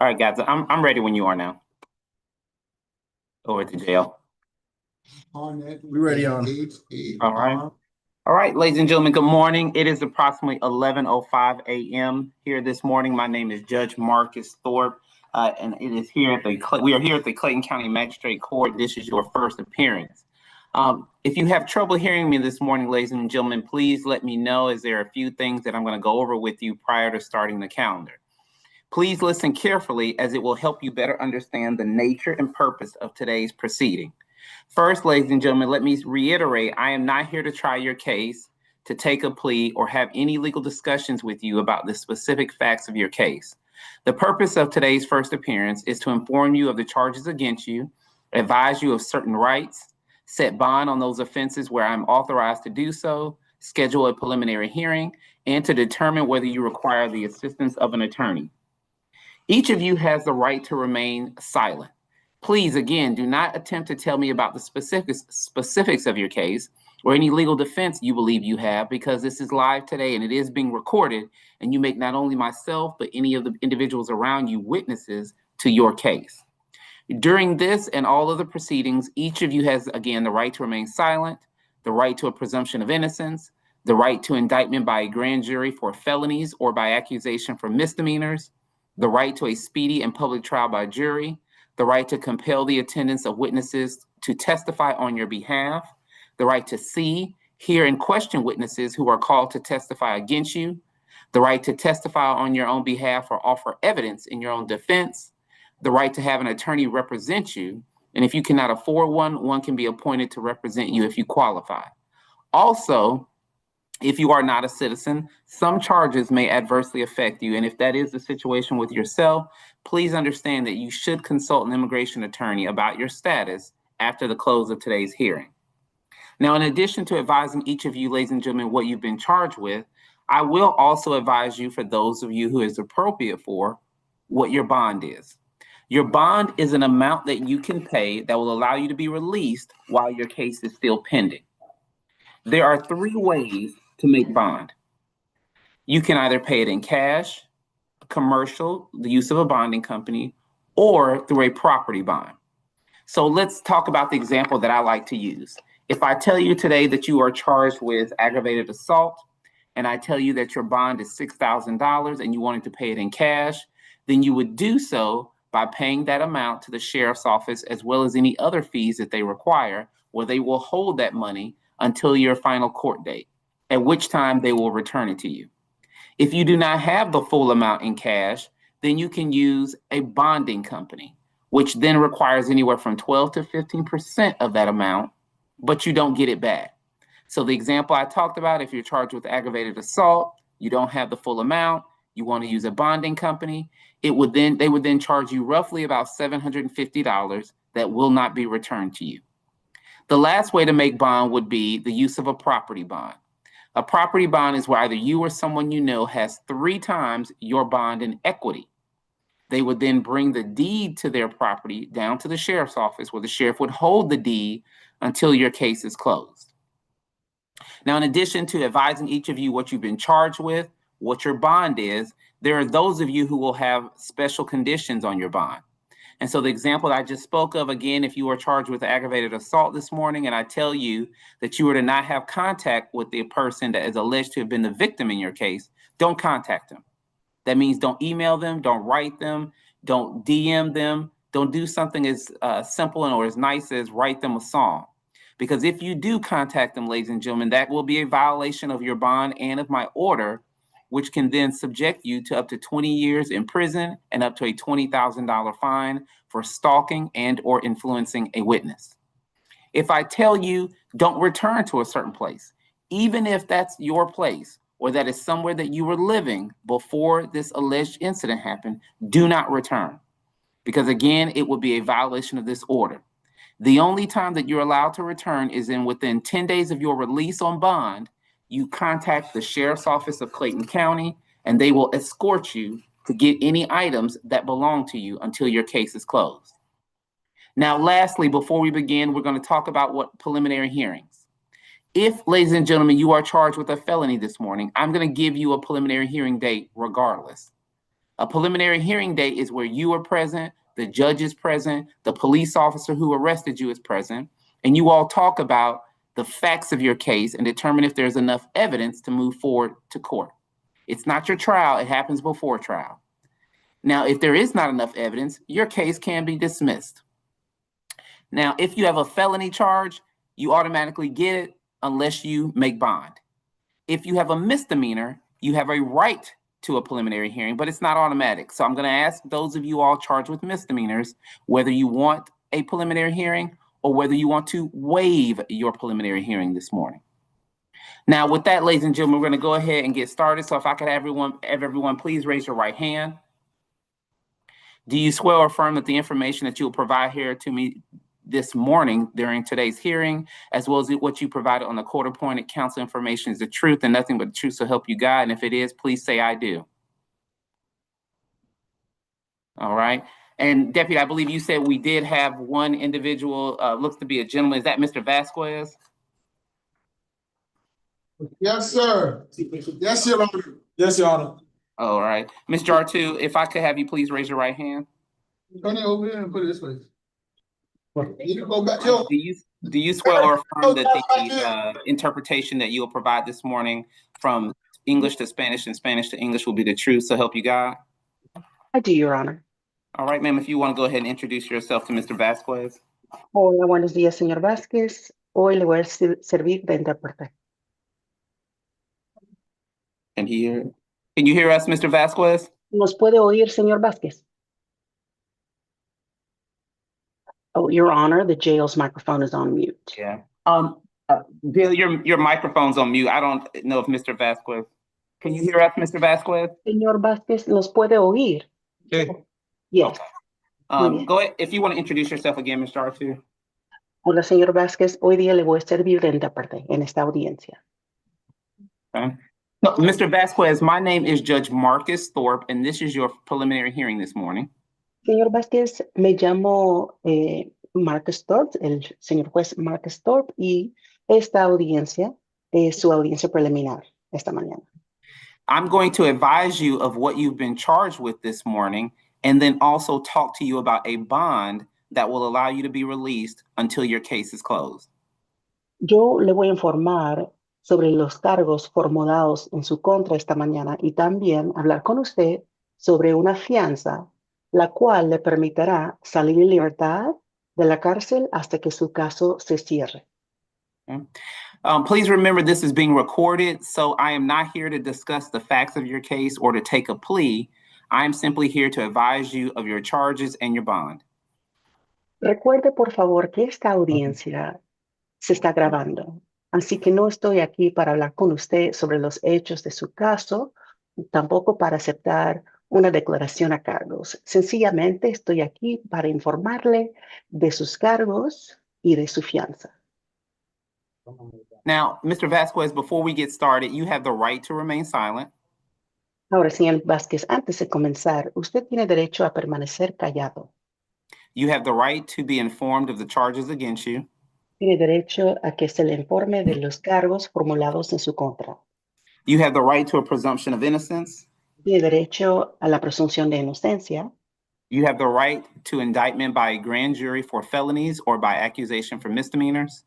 All right, guys, I'm ready when you are now. Over to jail. On it. We ready on. All right. All right, ladies and gentlemen, good morning. It is approximately 11:05 a.m. here this morning. My name is Judge Marcus Thorpe, and it is here we are here at the Clayton County Magistrate Court. This is your first appearance. If you have trouble hearing me this morning, ladies and gentlemen, please let me know, as there are a few things that I'm going to go over with you prior to starting the calendar. Please listen carefully, as it will help you better understand the nature and purpose of today's proceeding. First, ladies and gentlemen, let me reiterate, I am not here to try your case, to take a plea, or have any legal discussions with you about the specific facts of your case. The purpose of today's first appearance is to inform you of the charges against you, advise you of certain rights, set bond on those offenses where I'm authorized to do so, schedule a preliminary hearing, and to determine whether you require the assistance of an attorney. Each of you has the right to remain silent. Please, again, do not attempt to tell me about the specifics of your case or any legal defense you believe you have, because this is live today and it is being recorded, and you make not only myself, but any of the individuals around you witnesses to your case. During this and all of the proceedings, each of you has, again, the right to remain silent, the right to a presumption of innocence, the right to indictment by a grand jury for felonies or by accusation for misdemeanors, the right to a speedy and public trial by jury, the right to compel the attendance of witnesses to testify on your behalf, the right to see, hear, and question witnesses who are called to testify against you, the right to testify on your own behalf or offer evidence in your own defense, the right to have an attorney represent you, and if you cannot afford one, one can be appointed to represent you if you qualify. Also, if you are not a citizen, some charges may adversely affect you, and if that is the situation with yourself, please understand that you should consult an immigration attorney about your status after the close of today's hearing. Now, in addition to advising each of you, ladies and gentlemen, what you've been charged with, I will also advise you, for those of you who is appropriate for, what your bond is. Your bond is an amount that you can pay that will allow you to be released while your case is still pending. There are three ways to make bond. You can either pay it in cash, commercial, the use of a bonding company, or through a property bond. So let's talk about the example that I like to use. If I tell you today that you are charged with aggravated assault, and I tell you that your bond is $6,000 and you wanted to pay it in cash, then you would do so by paying that amount to the sheriff's office, as well as any other fees that they require, where they will hold that money until your final court date, at which time they will return it to you. If you do not have the full amount in cash, then you can use a bonding company, which then requires anywhere from 12 to 15% of that amount, but you don't get it back. So the example I talked about, if you're charged with aggravated assault, you don't have the full amount, you want to use a bonding company, they would then charge you roughly about $750 that will not be returned to you. The last way to make bond would be the use of a property bond. A property bond is where either you or someone you know has 3 times your bond in equity. They would then bring the deed to their property down to the sheriff's office, where the sheriff would hold the deed until your case is closed. Now, in addition to advising each of you what you've been charged with, what your bond is, there are those of you who will have special conditions on your bond. And so the example that I just spoke of, again, if you are charged with aggravated assault this morning and I tell you that you were to not have contact with the person that is alleged to have been the victim in your case, don't contact them. That means don't email them, don't write them, don't DM them, don't do something as simple or as nice as write them a song. Because if you do contact them, ladies and gentlemen, that will be a violation of your bond and of my order, which can then subject you to up to 20 years in prison and up to a $20,000 fine for stalking and or influencing a witness. If I tell you don't return to a certain place, even if that's your place or that is somewhere that you were living before this alleged incident happened, do not return. Because again, it would be a violation of this order. The only time that you're allowed to return is within 10 days of your release on bond. You contact the sheriff's office of Clayton County, and they will escort you to get any items that belong to you until your case is closed. Now, lastly, before we begin, we're going to talk about what preliminary hearings. If, ladies and gentlemen, you are charged with a felony this morning, I'm going to give you a preliminary hearing date regardless. A preliminary hearing date is where you are present, the judge is present, the police officer who arrested you is present, and you all talk about the facts of your case and determine if there's enough evidence to move forward to court. It's not your trial, it happens before trial. Now, if there is not enough evidence, your case can be dismissed. Now, if you have a felony charge, you automatically get it unless you make bond. If you have a misdemeanor, you have a right to a preliminary hearing, but it's not automatic. So I'm going to ask those of you all charged with misdemeanors whether you want a preliminary hearing or whether you want to waive your preliminary hearing this morning. Now, with that, ladies and gentlemen, we're going to go ahead and get started. So if I could have everyone please raise your right hand. Do you swear or affirm that the information that you will provide here to me this morning during today's hearing, as well as what you provided on the court-appointed counsel information, is the truth and nothing but the truth, so help you God? And if it is, please say I do. All right. And Deputy, I believe you said we did have one individual, looks to be a gentleman. Is that Mr. Vasquez? Yes, sir. Yes, Your Honor. Yes, Your Honor. All right. Ms. Jartu, if I could have you please raise your right hand. Turn it over here and put it this way. You can go back. Yo. Do you swear or affirm that the interpretation that you will provide this morning from English to Spanish and Spanish to English will be the truth, so help you God? I do, Your Honor. All right, ma'am, if you want to go ahead and introduce yourself to Mr. Vasquez. Hola, buenos días, señor Vázquez. Hoy le voy a servir de intérprete. Can you hear us, Mr. Vasquez? ¿Nos puede oír, señor Vázquez? Oh, Your Honor, the jail's microphone is on mute. Yeah. Bill, your microphone's on mute. I don't know if Mr. Vasquez. Can you hear us, Mr. Vasquez? Señor Vázquez, ¿nos puede oír? Okay. Yes. Okay. Go ahead. If you want to introduce yourself again, Mr. Arthur. Hola, señor Vázquez. Hoy día le voy a servir de intérprete en esta audiencia. Okay. No, Mr. Vasquez, my name is Judge Marcus Thorpe, and this is your preliminary hearing this morning. Señor Vázquez, me llamo Marcus Thorpe, el señor juez Marcus Thorpe, y esta audiencia es su audiencia preliminar esta mañana. I'm going to advise you of what you've been charged with this morning, and then also talk to you about a bond that will allow you to be released until your case is closed. Yo le voy a informar sobre los cargos formulados en su contra esta mañana y también hablar con usted sobre una fianza, la cual le permitirá salir en libertad de la cárcel hasta que su caso se cierre. Okay. Please remember this is being recorded, so I am not here to discuss the facts of your case or to take a plea. I am simply here to advise you of your charges and your bond. Recuerde, por favor, que esta audiencia se está grabando, así que no estoy aquí para hablar con usted sobre los hechos de su caso, tampoco para aceptar una declaración a cargos. Sencillamente estoy aquí para informarle de sus cargos y de su fianza. Now, Mr. Vasquez, before we get started, you have the right to remain silent. Ahora, señor Vázquez, antes de comenzar, usted tiene derecho a permanecer callado. You have the right to be informed of the charges against you. Tiene derecho a que se le informe de los cargos formulados en su contra. You have the right to a presumption of innocence. Tiene derecho a la presunción de inocencia. You have the right to indictment by a grand jury for felonies or by accusation for misdemeanors.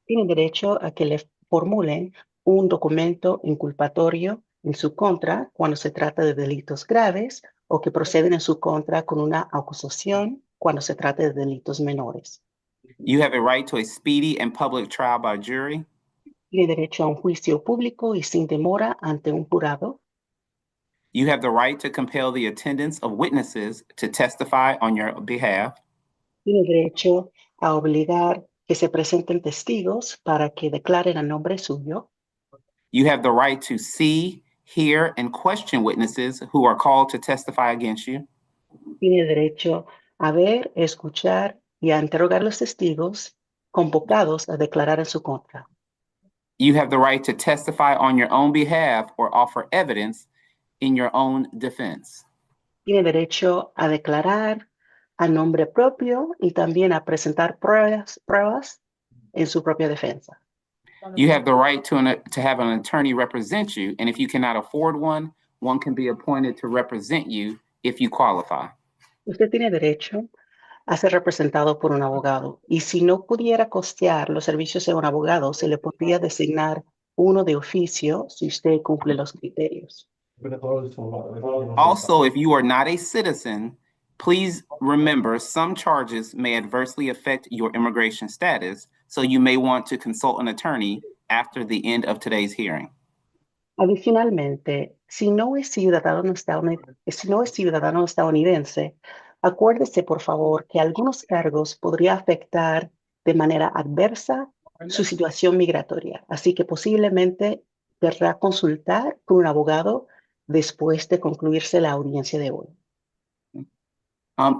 Tiene derecho a que le formulen un documento inculpatorio en su contra cuando se trata de delitos graves o que proceden en su contra con una acusación cuando se trata de delitos menores. You have a right to a speedy and public trial by jury. Tiene derecho a un juicio público y sin demora ante un jurado. You have the right to compel the attendance of witnesses to testify on your behalf. Tiene derecho a obligar que se presenten testigos para que declaren a nombre suyo. You have the right to see, hear, and question witnesses who are called to testify against you. Tiene derecho a ver, escuchar y a interrogar los testigos convocados a declarar en su contra. You have the right to testify on your own behalf or offer evidence in your own defense. Tiene derecho a declarar a nombre propio y también a presentar pruebas en su propia defensa. You have the right to have an attorney represent you, and if you cannot afford one, one can be appointed to represent you if you qualify. Usted tiene derecho a ser representado por un abogado y si no pudiera costear los servicios de un abogado, se le podría designar uno de oficio si usted cumple los criterios. Also, if you are not a citizen, please remember some charges may adversely affect your immigration status, so you may want to consult an attorney after the end of today's hearing. Adicionalmente, si no es ciudadano estadounidense, acuérdese, por favor, que algunos cargos podrían afectar de manera adversa su situación migratoria, así que posiblemente querrá consultar con un abogado después de concluirse la audiencia de hoy.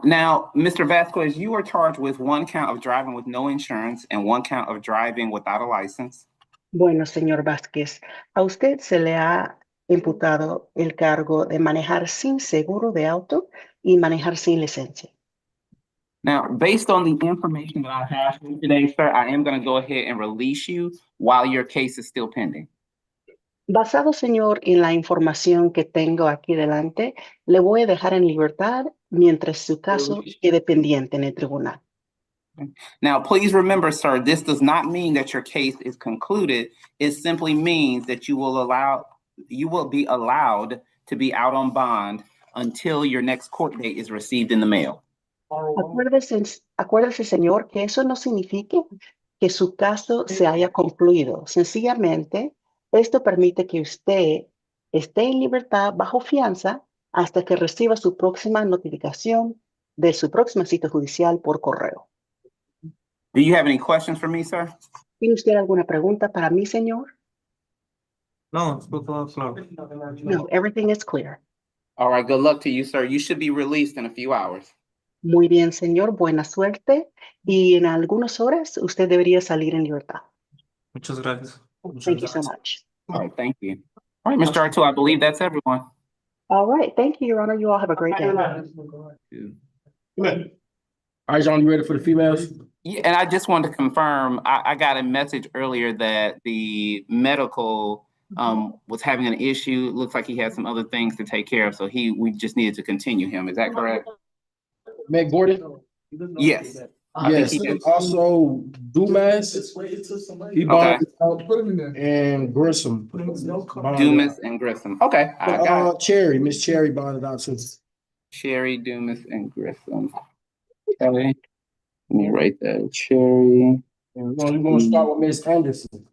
Now, Mr. Vasquez, you are charged with one count of driving with no insurance and one count of driving without a license. Bueno, señor Vázquez, a usted se le ha imputado el cargo de manejar sin seguro de auto y manejar sin licencia. Now, based on the information that I have for you today, sir, I am going to go ahead and release you while your case is still pending. Basado, señor, en la información que tengo aquí delante, le voy a dejar en libertad mientras su caso quede pendiente en el tribunal. Now, please remember, sir, this does not mean that your case is concluded. It simply means that you will be allowed to be out on bond until your next court date is received in the mail. Acuérdese, señor, que eso no significa que su caso se haya concluido. Sencillamente, esto permite que usted esté en libertad bajo fianza hasta que reciba su próxima notificación de su próxima cita judicial por correo. Do you have any questions for me, sir? ¿Tiene usted alguna pregunta para mí, señor? No, it's todo claro. No, everything is clear. All right, good luck to you, sir. You should be released in a few hours. Muy bien, señor, buena suerte. Y en algunas horas usted debería salir en libertad. Muchas gracias. Thank you so much. All right, thank you. All right, Mr. Artu, I believe that's everyone. All right, thank you, Your Honor. You all have a great day. All right, John, you ready for the females? Yeah, and I just wanted to confirm, I got a message earlier that the medical was having an issue. It looks like he had some other things to take care of, so we just needed to continue him. Is that correct? Meg Gordon? Yes. I think Yes, he did. also Dumas, he bonded out, and Grissom. Dumas and Grissom. Okay, I got it. Cherry, Miss Cherry bonded out too. Cherry, Dumas, and Grissom. Okay. Let me write that. Cherry. And we're gonna start with Miss Anderson.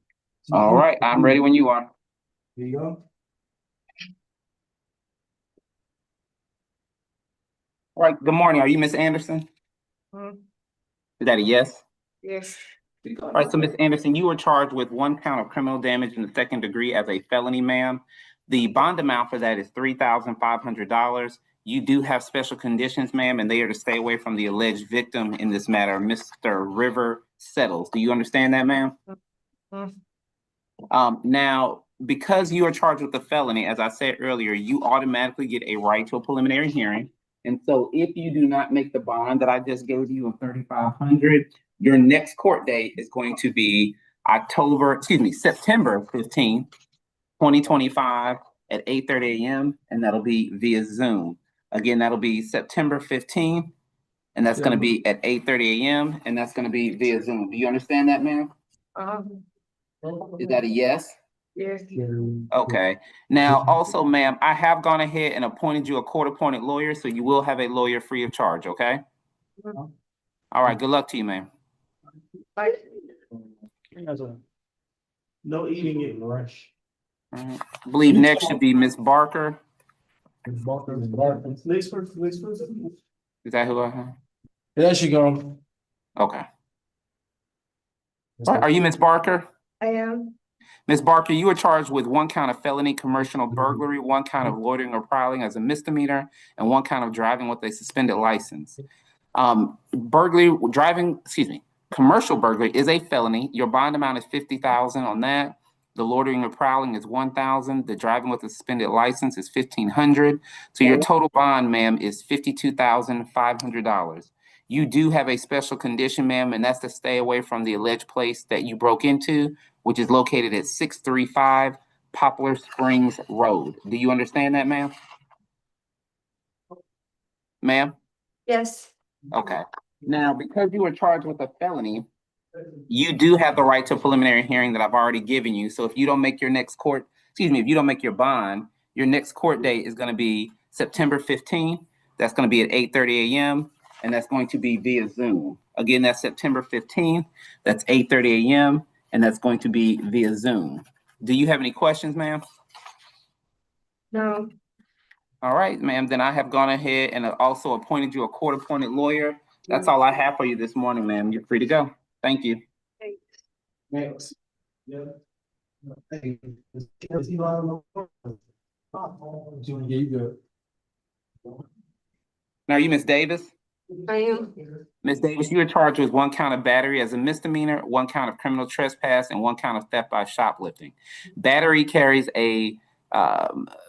All right, I'm ready when you are. Here you go. All right, good morning. Are you Miss Anderson? Is that a yes? Yes. All right, so Ms. Anderson, you were charged with one count of criminal damage in the second degree as a felony, ma'am. The bond amount for that is $3,500. You do have special conditions, ma'am, and they are to stay away from the alleged victim in this matter, Mr. River Settles. Do you understand that, ma'am? Now, because you are charged with a felony, as I said earlier, you automatically get a right to a preliminary hearing. And so if you do not make the bond that I just gave you of $3,500, your next court date is going to be September 15th, 2025 at 8:30 a.m. and that'll be via Zoom. Again, that'll be September 15th, and that's going to be at 8:30 a.m. and that's going to be via Zoom. Do you understand that, ma'am? Is that a yes? Yes. Okay. Now, also, ma'am, I have gone ahead and appointed you a court-appointed lawyer, so you will have a lawyer free of charge, okay? All right, good luck to you, ma'am. No eating in rush. I believe next should be Ms. Barker. Is Is that who I have? there she go. Okay. All right, are you Ms. Barker? I am. Ms. Barker, you are charged with one count of felony commercial burglary, one count of loitering or prowling as a misdemeanor, and one count of driving with a suspended license. Commercial burglary is a felony. Your bond amount is $50,000 on that. The loitering or prowling is $1,000. The driving with a suspended license is $1,500. So your total bond, ma'am, is $52,500. You do have a special condition, ma'am, and that's to stay away from the alleged place that you broke into, which is located at 635 Poplar Springs Road. Do you understand that, ma'am? Ma'am? Yes. Okay. Now, because you were charged with a felony, you do have the right to a preliminary hearing that I've already given you. So if you don't make your next court, excuse me, if you don't make your bond, your next court date is going to be September 15th. That's going to be at 8:30 a.m. and that's going to be via Zoom. Again, that's September 15th. That's 8:30 a.m. and that's going to be via Zoom. Do you have any questions, ma'am? No. All right, ma'am. Then I have gone ahead and also appointed you a court-appointed lawyer. That's all I have for you this morning, ma'am. You're free to go. Thank you. Next. Yeah. Hey, Now, are you Miss Davis? I am. Ms. Davis, you are charged with 1 count of battery as a misdemeanor, 1 count of criminal trespass, and 1 count of theft by shoplifting. Battery carries a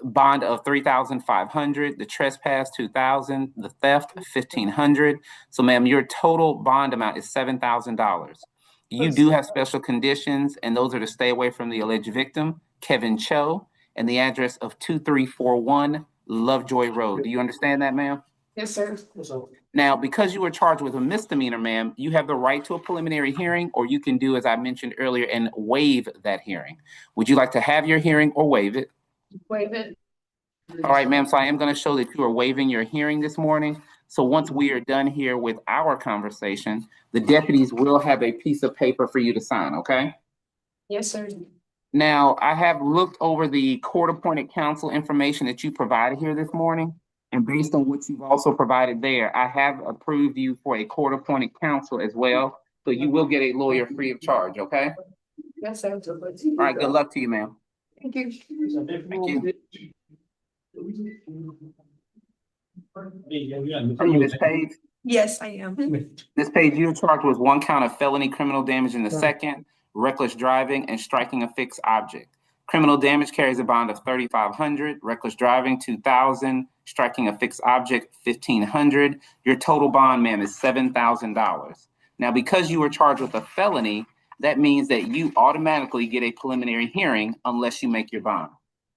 bond of $3,500, the trespass $2,000, the theft $1,500. So, ma'am, your total bond amount is $7,000. You do have special conditions, and those are to stay away from the alleged victim, Kevin Cho, and the address of 2341 Lovejoy Road. Do you understand that, ma'am? Yes, sir. Now, because you were charged with a misdemeanor, ma'am, you have the right to a preliminary hearing, or you can do, as I mentioned earlier, and waive that hearing. Would you like to have your hearing or waive it? Waive it. All right, ma'am, so I am going to show that you are waiving your hearing this morning. So once we are done here with our conversation, the deputies will have a piece of paper for you to sign, okay? Yes, sir. Now, I have looked over the court-appointed counsel information that you provided here this morning. And based on what you've also provided there, I have approved you for a court-appointed counsel as well. So you will get a lawyer free of charge, okay? Yes, sir. All right, good luck to you, ma'am. Thank you. Thank you. Are you Ms. Page? Yes, I am. Ms. Page, you're charged with 1 count of felony criminal damage in the second, reckless driving, and striking a fixed object. Criminal damage carries a bond of $3,500, reckless driving $2,000, striking a fixed object $1,500. Your total bond, ma'am, is $7,000. Now, because you were charged with a felony, that means that you automatically get a preliminary hearing unless you make your bond.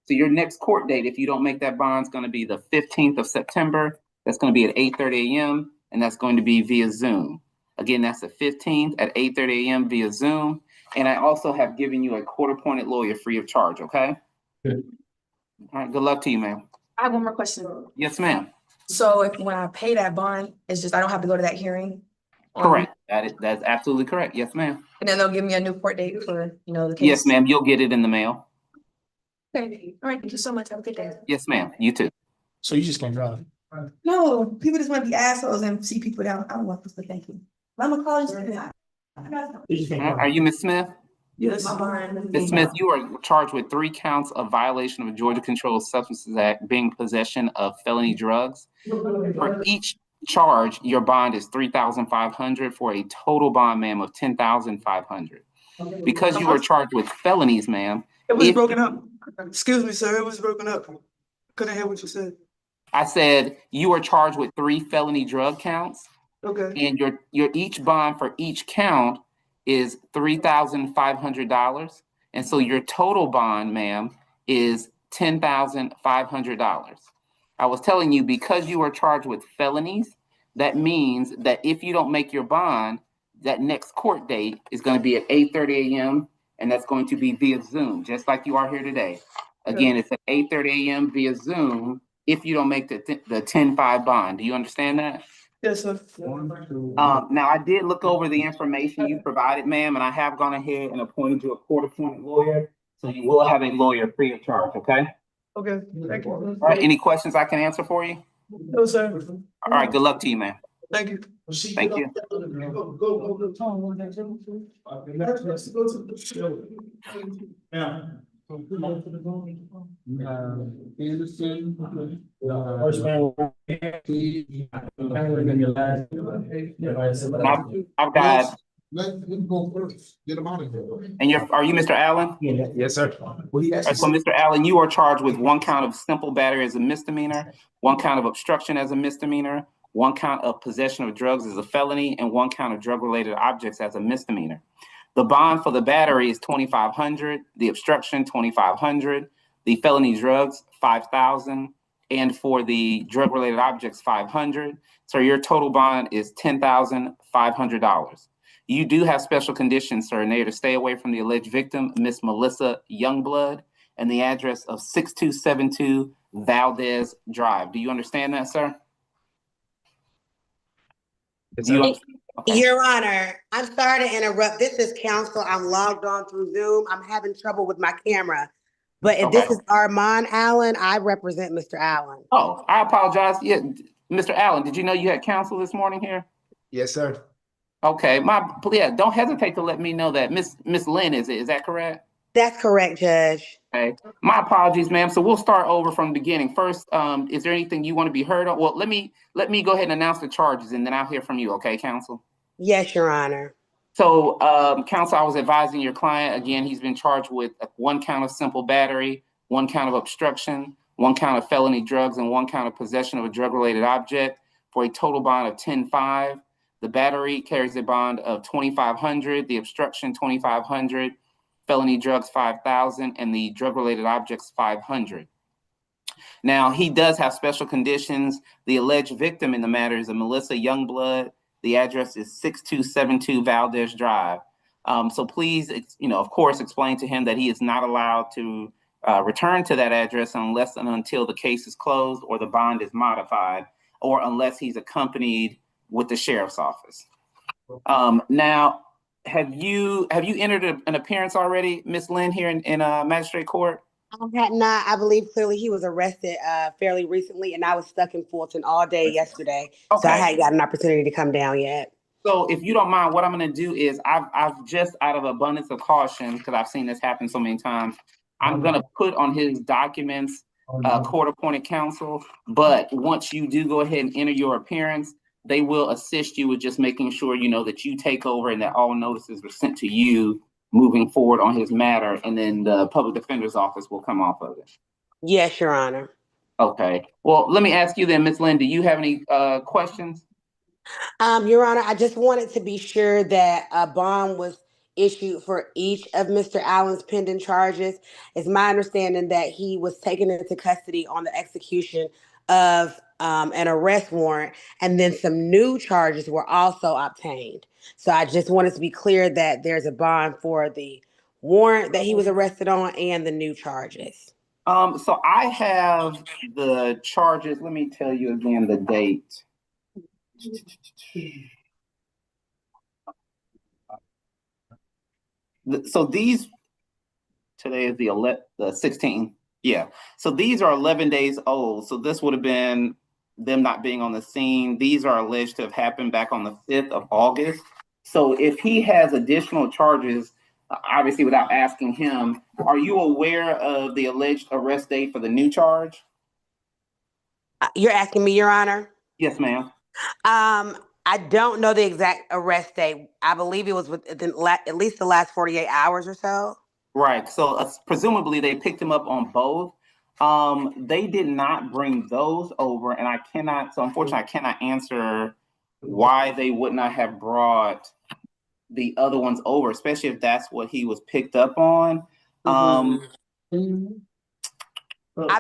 So your next court date, if you don't make that bond, is going to be the 15th of September. That's going to be at 8:30 a.m. and that's going to be via Zoom. Again, that's the 15th at 8:30 a.m. via Zoom. And I also have given you a court-appointed lawyer free of charge, okay? Good. All right, good luck to you, ma'am. I have one more question. Yes, ma'am. So if when I pay that bond, it's just I don't have to go to that hearing? Correct. That's absolutely correct. Yes, ma'am. And then they'll give me a new court date for, the case? Yes, ma'am. You'll get it in the mail. Okay. All right. Thank you so much. Have a good day. Yes, ma'am. You too. So you just can't drive? No, people just want to be assholes and see people down. I don't want this, but thank you. I'm a college student. You just can't drive. Are you Ms. Smith? Yes. Ms. Smith, you are charged with 3 counts of violation of the Georgia Controlled Substances Act, being possession of felony drugs. For each charge, your bond is $3,500 for a total bond, ma'am, of $10,500. Because you were charged with felonies, ma'am. It was broken up. Excuse me, sir. It was broken up. Couldn't hear what you said. I said you were charged with 3 felony drug counts, Okay. and your each bond for each count is $3,500, and so your total bond, ma'am, is $10,500. I was telling you, because you were charged with felonies, that means that if you don't make your bond, that next court date is going to be at 8:30 a.m. and that's going to be via Zoom, just like you are here today. Again, it's at 8:30 a.m. via Zoom if you don't make the 10-5 bond. Do you understand that? Yes, sir. Now, I did look over the information you provided, ma'am, and I have gone ahead and appointed you a court-appointed lawyer, so you will have a lawyer free of charge, okay? Okay. Thank you. All right, any questions I can answer for you? No, sir. All right, good luck to you, ma'am. Thank you. Thank you. I've got. Let him go first. Get him out of here. And are you Mr. Allen? Yes, sir. Well, he All right, so Mr. Allen, you are charged with 1 count of simple battery as a misdemeanor, 1 count of obstruction as a misdemeanor, 1 count of possession of drugs as a felony, and 1 count of drug-related objects as a misdemeanor. The bond for the battery is $2,500, the obstruction $2,500, the felony drugs $5,000, and for the drug-related objects, $500. So your total bond is $10,500. You do have special conditions, sir, and they are to stay away from the alleged victim, Miss Melissa Youngblood, and the address of 6272 Valdez Drive. Do you understand that, sir? Do you understand? Okay. Your Honor, I'm sorry to interrupt. This is counsel. I'm logged on through Zoom. I'm having trouble with my camera. But if this is Armand Allen, I represent Mr. Allen. Oh, I apologize. Yeah, Mr. Allen, did you know you had counsel this morning here? Yes, sir. Okay, don't hesitate to let me know that. Miss Lynn, is that correct? That's correct, Judge. Okay, my apologies, ma'am. So we'll start over from the beginning. First, is there anything you want to be heard of? Well, let me go ahead and announce the charges, and then I'll hear from you. Okay, counsel? Yes, Your Honor. So, counsel, I was advising your client. Again, he's been charged with 1 count of simple battery, 1 count of obstruction, 1 count of felony drugs, and 1 count of possession of a drug-related object for a total bond of $10,500. The battery carries a bond of $2,500. The obstruction $2,500. Felony drugs $5,000, and the drug-related objects $500. Now, he does have special conditions. The alleged victim in the matter is a Melissa Youngblood. The address is 6272 Valdez Drive. So please, of course, explain to him that he is not allowed to return to that address unless and until the case is closed or the bond is modified, or unless he's accompanied with the sheriff's office. Now, have you entered an appearance already, Miss Lynn, here in magistrate court? I had not. I believe clearly he was arrested fairly recently, and I was stuck in Fulton all day yesterday. Okay. So I hadn't got an opportunity to come down yet. So if you don't mind, what I'm going to do is I've just, out of abundance of caution, because I've seen this happen so many times, I'm going to put on his documents court-appointed counsel. But once you do go ahead and enter your appearance, they will assist you with just making sure, that you take over and that all notices are sent to you moving forward on his matter, and then the public defender's office will come off of it. Yes, Your Honor. Okay. Well, let me ask you then, Ms. Lynn, do you have any questions? Your Honor, I just wanted to be sure that a bond was issued for each of Mr. Allen's pending charges. It's my understanding that he was taken into custody on the execution of an arrest warrant, and then some new charges were also obtained. So I just wanted to be clear that there's a bond for the warrant that he was arrested on and the new charges. So I have the charges. Let me tell you again the date. So these, today is the 16th. Yeah. So these are 11 days old. So this would have been them not being on the scene. These are alleged to have happened back on the 5th of August. So if he has additional charges, obviously without asking him, are you aware of the alleged arrest date for the new charge? You're asking me, Your Honor? Yes, ma'am. I don't know the exact arrest date. I believe it was within at least the last 48 hours or so. Right. So presumably they picked him up on both. They did not bring those over, and unfortunately I cannot answer why they would not have brought the other ones over, especially if that's what he was picked up on. I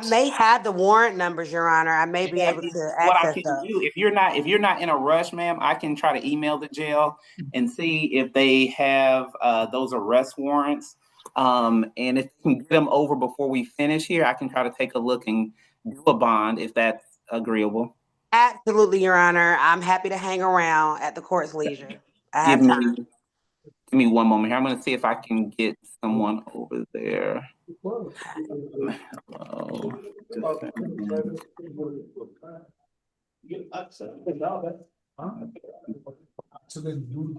may have the warrant numbers, Your Honor. I may be able to access those. If you're not in a rush, ma'am, I can try to email the jail and see if they have those arrest warrants. And if you can get them over before we finish here, I can try to take a look and do a bond if that's agreeable. Absolutely, Your Honor. I'm happy to hang around at the court's leisure. Give me one moment here. I'm going to see if I can get someone over there. Hello. So then you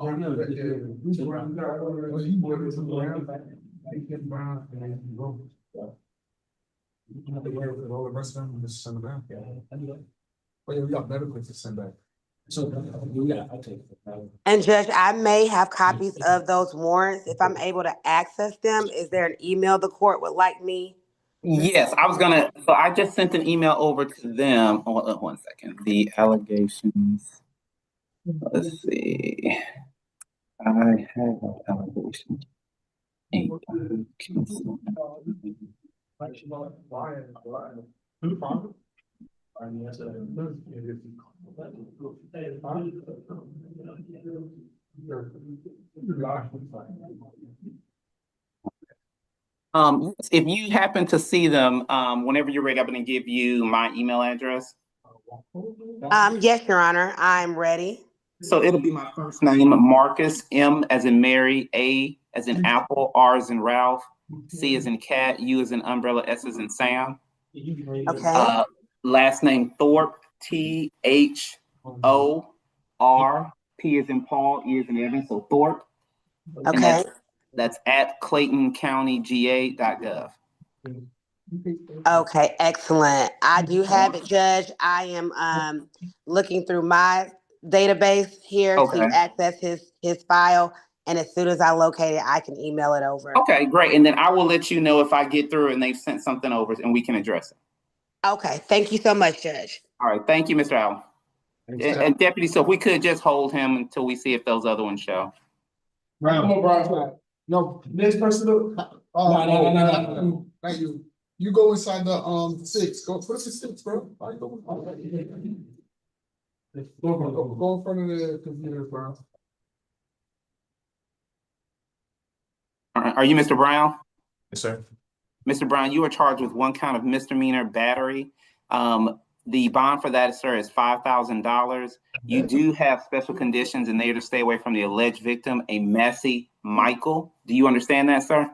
have to wear with all the rest of them and just send them back. But yeah, we got medical to send back. So yeah, I'll take it. And Judge, I may have copies of those warrants if I'm able to access them. Is there an email the court would like me? Yes, so I just sent an email over to them. Hold on 1 second. The allegations. Let's see. I have an allegation. If you happen to see them, whenever you're ready, I'm going to give you my email address. Yes, Your Honor, I'm ready. So it'll be my first name, Marcus, M as in Mary, A as in Apple, R as in Ralph, C as in cat, U as in umbrella, S as in Sam. Okay. Last name Thorpe, THOR, P as in Paul, E as in Evan, so Thorpe. And Okay. that's at ClaytonCountyGA.gov. Okay, excellent. I do have it, Judge. I am looking through my database here Okay. to access his file, and as soon as I locate it, I can email it over. Okay, great. And then I will let you know if I get through and they've sent something over and we can address it. Okay, thank you so much, Judge. All right, thank you, Mr. Allen. And Deputy, so if we could just hold him until we see if those other ones show. No, next person. No. Thank you. You go inside the six. Go. What's the six, bro? Go in front of the computer, bro. All right, are you Mr. Brown? Yes, sir. Mr. Brown, you are charged with one count of misdemeanor battery. The bond for that, sir, is $5,000. You do have special conditions in there to stay away from the alleged victim, a Massey Michael. Do you understand that, sir?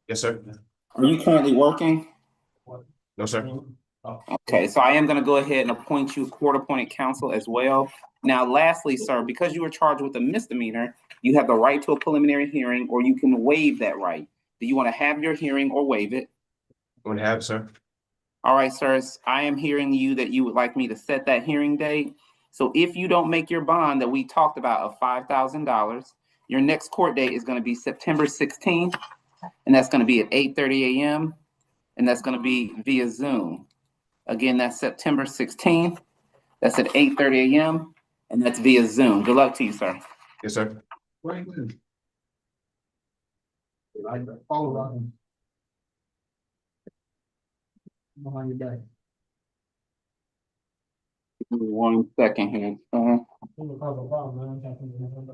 Yes, sir. Are you currently working? No, sir. Okay, so I am going to go ahead and appoint you court-appointed counsel as well. Now, lastly, sir, because you were charged with a misdemeanor, you have the right to a preliminary hearing, or you can waive that right. Do you want to have your hearing or waive it? I'm gonna have it, sir. All right, sirs, I am hearing you that you would like me to set that hearing date. So if you don't make your bond that we talked about of $5,000, your next court date is going to be September 16th, and that's going to be at 8:30 a.m., and that's going to be via Zoom. Again, that's September 16th. That's at 8:30 a.m., and that's via Zoom. Good luck to you, sir. Yes, sir. All around him. Behind your back. 1 second here.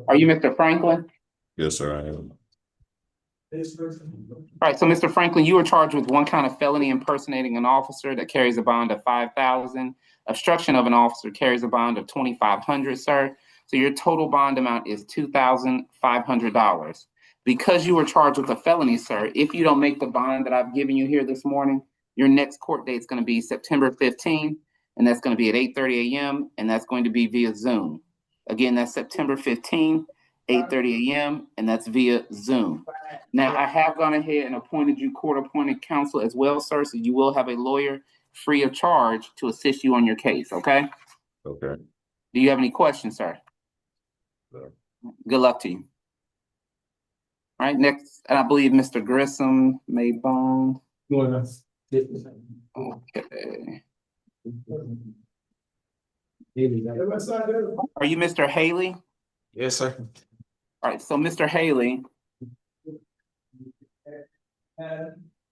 Are you Mr. Franklin? Yes, sir, I am. All right, so Mr. Franklin, you were charged with one count of felony impersonating an officer that carries a bond of $5,000. Obstruction of an officer carries a bond of $2,500, sir. So your total bond amount is $2,500. Because you were charged with a felony, sir, if you don't make the bond that I've given you here this morning, your next court date is going to be September 15th, and that's going to be at 8:30 a.m., and that's going to be via Zoom. Again, that's September 15th, 8:30 a.m., and that's via Zoom. Now, I have gone ahead and appointed you court-appointed counsel as well, sir, so you will have a lawyer free of charge to assist you on your case, okay? Okay. Do you have any questions, sir? No. Good luck to you. All right, next, and I believe Mr. Grissom may bond. Okay. Are you Mr. Haley? Yes, sir. All right, so Mr. Haley,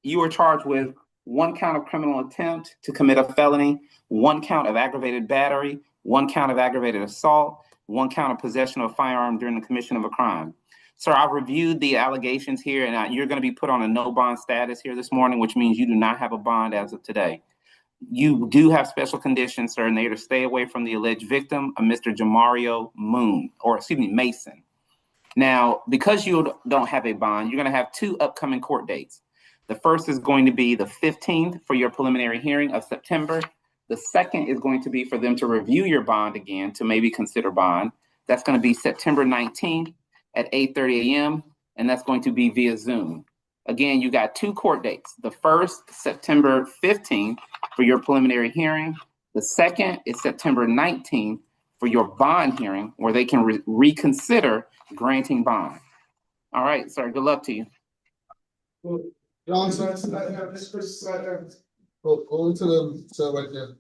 you were charged with one count of criminal attempt to commit a felony, one count of aggravated battery, one count of aggravated assault, one count of possession of a firearm during the commission of a crime. Sir, I've reviewed the allegations here, and you're going to be put on a no bond status here this morning, which means you do not have a bond as of today. You do have special conditions, sir, and they are to stay away from the alleged victim, a Mr. Jamario Mason. Now, because you don't have a bond, you're going to have two upcoming court dates. The first is going to be the 15th for your preliminary hearing of September. The second is going to be for them to review your bond again to maybe consider bond. That's going to be September 19th at 8:30 a.m., and that's going to be via Zoom. Again, you got two court dates. The first, September 15th for your preliminary hearing. The second is September 19th for your bond hearing, where they can reconsider granting bond. All right, sir, good luck to you. Go into the cell right there.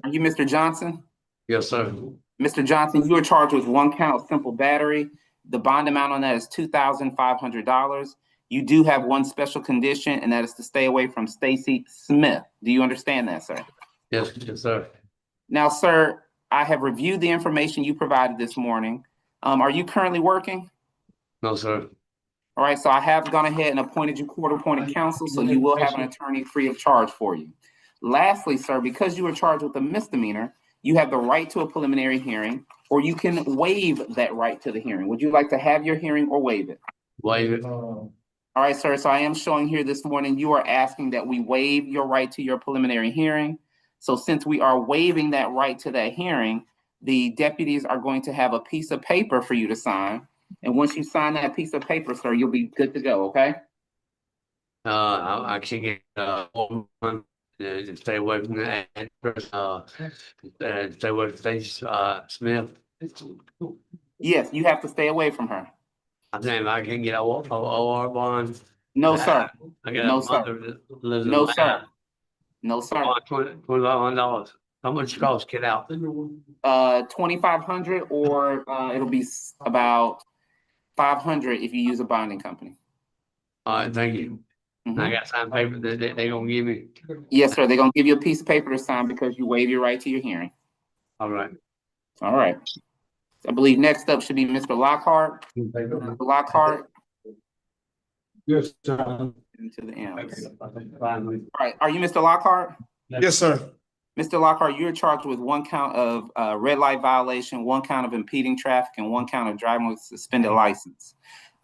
Are you Mr. Johnson? Yes, sir. Mr. Johnson, you are charged with one count of simple battery. The bond amount on that is $2,500. You do have one special condition, and that is to stay away from Stacy Smith. Do you understand that, sir? Yes, sir. Now, sir, I have reviewed the information you provided this morning. Are you currently working? No, sir. All right, so I have gone ahead and appointed you court-appointed counsel, so you will have an attorney free of charge for you. Lastly, sir, because you were charged with a misdemeanor, you have the right to a preliminary hearing, or you can waive that right to the hearing. Would you like to have your hearing or waive it? Waive it. All right, sir, so I am showing here this morning, you are asking that we waive your right to your preliminary hearing. So since we are waiving that right to that hearing, the deputies are going to have a piece of paper for you to sign. And once you sign that piece of paper, sir, you'll be good to go, okay? I can't get, one, stay away from the address, stay away from Stacy, Smith. Yes, you have to stay away from her. I think I can get a OR bond. No, sir. I got No, a sir. mother that lives in No, Atlanta. sir. No, sir. $2,500. How much cost get out? 2,500 or it'll be about 500 if you use a bonding company. All right, thank you. Mhm. I got signed paper that they gonna give me. Yes, sir. They're gonna give you a piece of paper to sign because you waive your right to your hearing. All right. All right. I believe next up should be Mr. Lockhart. Mr. Lockhart Yes, sir. into the M's. All right. Are you Mr. Lockhart? Yes, sir. Mr. Lockhart, you're charged with one count of red light violation, one count of impeding traffic, and one count of driving with suspended license.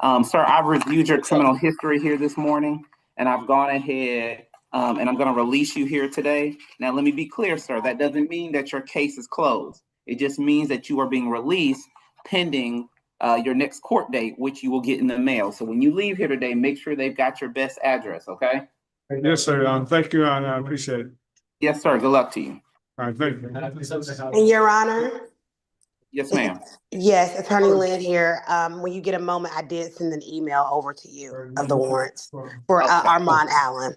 Sir, I've reviewed your criminal history here this morning, and I've gone ahead and I'm going to release you here today. Now, let me be clear, sir. That doesn't mean that your case is closed. It just means that you are being released pending your next court date, which you will get in the mail. So when you leave here today, make sure they've got your best address, okay? Yes, sir. Thank you, and I appreciate it. Yes, sir. Good luck to you. All right, thank you. And Your Honor, Yes, ma'am. yes, Attorney Lynn here. When you get a moment, I did send an email over to you of the warrants for Armand Allen.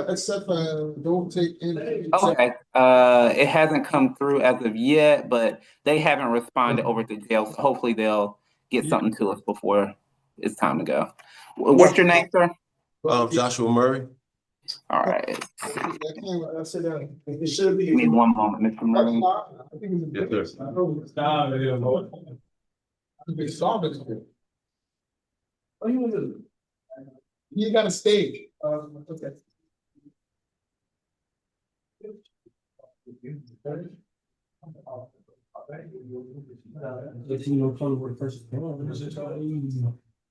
Except don't take any. Okay. It hasn't come through as of yet, but they haven't responded over to jail. So hopefully they'll get something to us before it's time to go. What's your name, sir? Joshua Murray. All right. It should be. Give me one moment, Mr. Murray. Yes, sir. What do you want to do? You got a stage. Okay.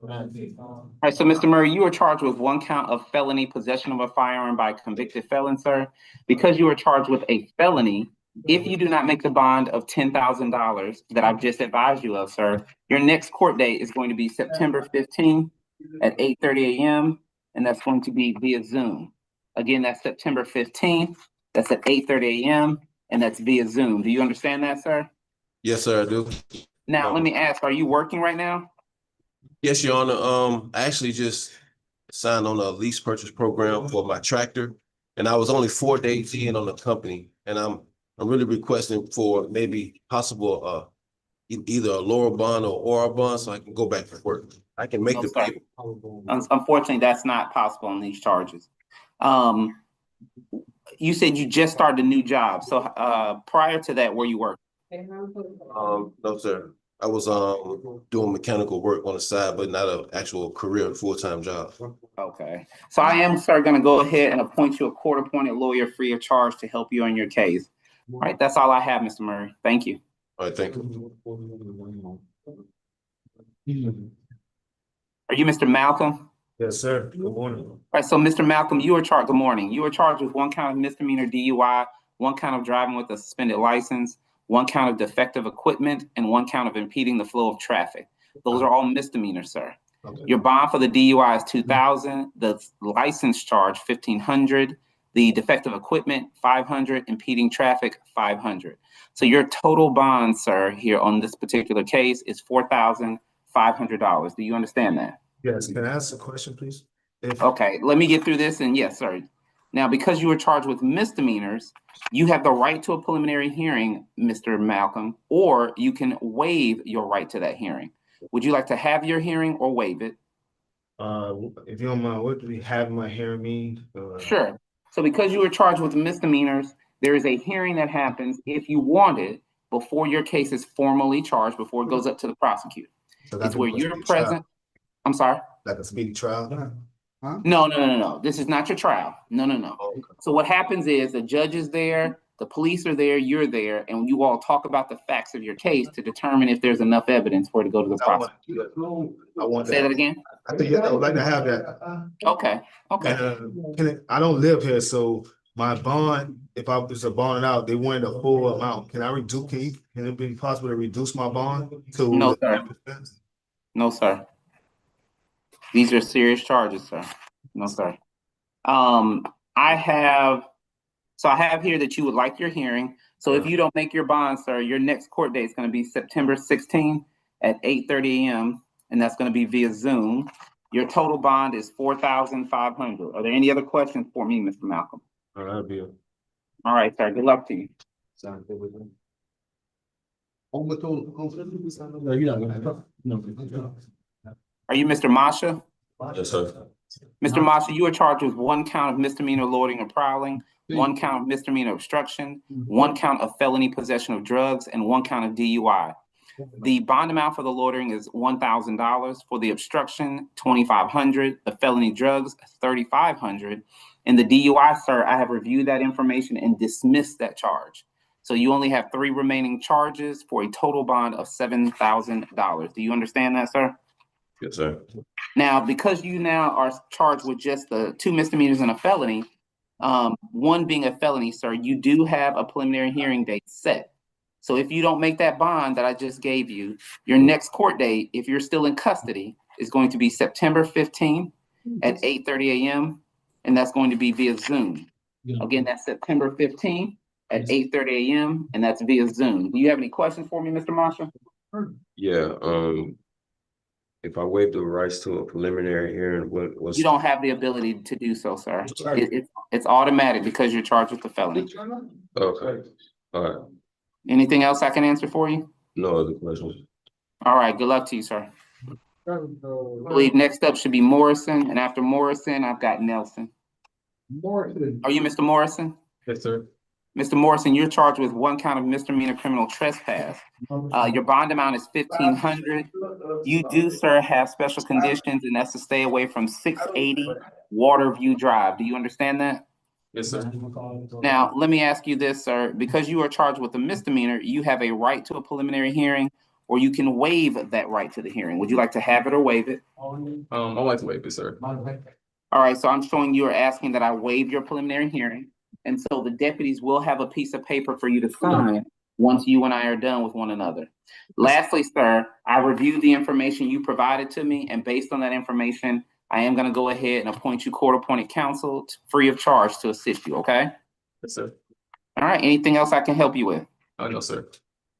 All right, so Mr. Murray, you are charged with one count of felony possession of a firearm by convicted felon, sir. Because you are charged with a felony, if you do not make the bond of $10,000 that I've just advised you of, sir, your next court date is going to be September 15th at 8:30 a.m. and that's going to be via Zoom. Again, that's September 15th. That's at 8:30 a.m. and that's via Zoom. Do you understand that, sir? Yes, sir, I do. Now, let me ask, are you working right now? Yes, Your Honor. I actually just signed on a lease purchase program for my tractor, and I was only 4 days in on the company, and I'm really requesting for maybe possible either a lower bond or a bond so I can go back to work. I can make No, the sir. payment. Unfortunately, that's not possible on these charges. You said you just started a new job. So prior to that, where you work? No, sir. I was doing mechanical work on the side, but not an actual career full-time job. Okay. So I am, sir, going to go ahead and appoint you a court-appointed lawyer free of charge to help you on your case. All right. That's all I have, Mr. Murray. Thank you. All right, thank you. Are you Mr. Malcolm? Yes, sir. Good morning. All right. So, Mr. Malcolm, you are charged. Good morning. You are charged with one count of misdemeanor DUI, one count of driving with a suspended license, one count of defective equipment, and one count of impeding the flow of traffic. Those are all misdemeanors, sir. Okay. Your bond for the DUI is $2,000. The license charge $1,500. The defective equipment $500. Impeding traffic $500. So your total bond, sir, here on this particular case is $4,500. Do you understand that? Yes, can I ask a question, please? Okay, let me get through this and yes, sir. Now, because you were charged with misdemeanors, you have the right to a preliminary hearing, Mr. Malcolm, or you can waive your right to that hearing. Would you like to have your hearing or waive it? If you don't mind, what do we have my hearing mean? Sure. So because you were charged with misdemeanors, There is a hearing that happens if you want it before your case is formally charged, before it goes up to the prosecutor. So It's where you're present. I'm sorry? Like a speedy trial? Huh? No. This is not your trial. No. Okay. So what happens is the judge is there, the police are there, you're there, and you all talk about the facts of your case to determine if there's enough evidence for it to go to the prosecutor. I want Say that again? I think I would like to have that. Okay. And, I don't live here, so my bond, if I was a bond out, they wanted a full amount. Can I reduce, can it be possible to reduce my bond to? No, sir. No, sir. These are serious charges, sir. No, sir. I have here that you would like your hearing. So if you don't make your bond, sir, your next court date is going to be September 16th at 8:30 a.m. and that's going to be via Zoom. Your total bond is $4,500. Are there any other questions for me, Mr. Malcolm? That'd be it. All right, sir. Good luck to you. Are you Mr. Masha? Yes, sir. Mr. Masha, you are charged with 1 count of misdemeanor loitering or prowling, 1 count of misdemeanor obstruction, 1 count of felony possession of drugs, and 1 count of DUI. The bond amount for the loitering is $1,000. For the obstruction, $2,500. The felony drugs, $3,500. And the DUI, sir, I have reviewed that information and dismissed that charge. So you only have 3 remaining charges for a total bond of $7,000. Do you understand that, sir? Yes, sir. Now, because you now are charged with just the 2 misdemeanors and a felony, 1 being a felony, sir, you do have a preliminary hearing date set. So if you don't make that bond that I just gave you, your next court date, if you're still in custody, is going to be September 15th at 8:30 a.m. and that's going to be via Zoom. Again, that's September 15th at 8:30 a.m. and that's via Zoom. Do you have any questions for me, Mr. Marshall? Yeah, if I waive the rights to a preliminary hearing, what's? You don't have the ability to do so, sir. It's automatic because you're charged with the felony. Okay, all right. Anything else I can answer for you? No other questions. All right, good luck to you, sir. I believe next up should be Morrison, and after Morrison, I've got Nelson. Are you Mr. Morrison? Yes, sir. Mr. Morrison, you're charged with 1 count of misdemeanor criminal trespass. Your bond amount is $1,500. You do, sir, have special conditions, and that's to stay away from 680 Waterview Drive. Do you understand that? Yes, sir. Now, let me ask you this, sir. Because you are charged with a misdemeanor, you have a right to a preliminary hearing, or you can waive that right to the hearing. Would you like to have it or waive it? I'd like to waive it, sir. All right, so I'm showing you are asking that I waive your preliminary hearing. And so the deputies will have a piece of paper for you to sign once you and I are done with one another. Lastly, sir, I reviewed the information you provided to me, and based on that information, I am going to go ahead and appoint you court-appointed counsel free of charge to assist you, okay? Yes, sir. All right, anything else I can help you with? No, sir.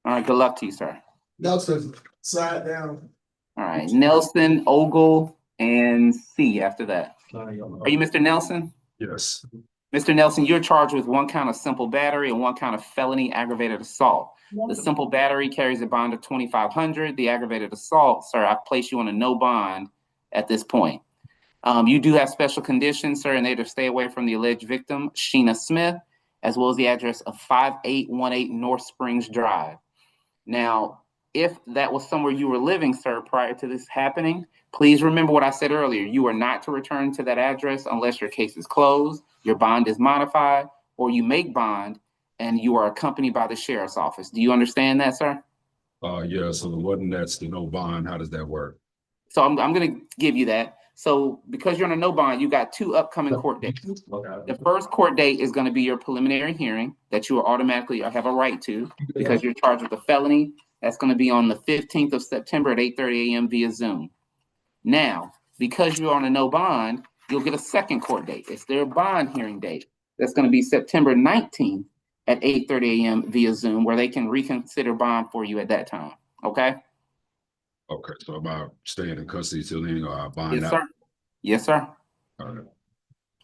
All right, good luck to you, sir. Nelson, slide down. All right, Nelson, Ogle, and C after that. Are you Mr. Nelson? Yes. Mr. Nelson, you're charged with 1 count of simple battery and 1 count of felony aggravated assault. The simple battery carries a bond of $2,500. The aggravated assault, sir, I've placed you on a no bond at this point. You do have special conditions, sir, and they're to stay away from the alleged victim, Sheena Smith, as well as the address of 5818 North Springs Drive. Now, if that was somewhere you were living, sir, prior to this happening, please remember what I said earlier. You are not to return to that address unless your case is closed, your bond is modified, or you make bond and you are accompanied by the sheriff's office. Do you understand that, sir? Yeah, so the one that's the no bond, how does that work? So I'm going to give you that. So because you're on a no bond, you got 2 upcoming court dates. The first court date is going to be your preliminary hearing that you will automatically have a right to because you're charged with a felony. That's going to be on the 15th of September at 8:30 a.m. via Zoom. Now, because you're on a no bond, you'll get a second court date. It's their bond hearing date. That's going to be September 19th at 8:30 a.m. via Zoom, where they can reconsider bond for you at that time. Okay? Okay, so about staying in custody till then, or bond Yes, out? sir. Yes, sir. All right.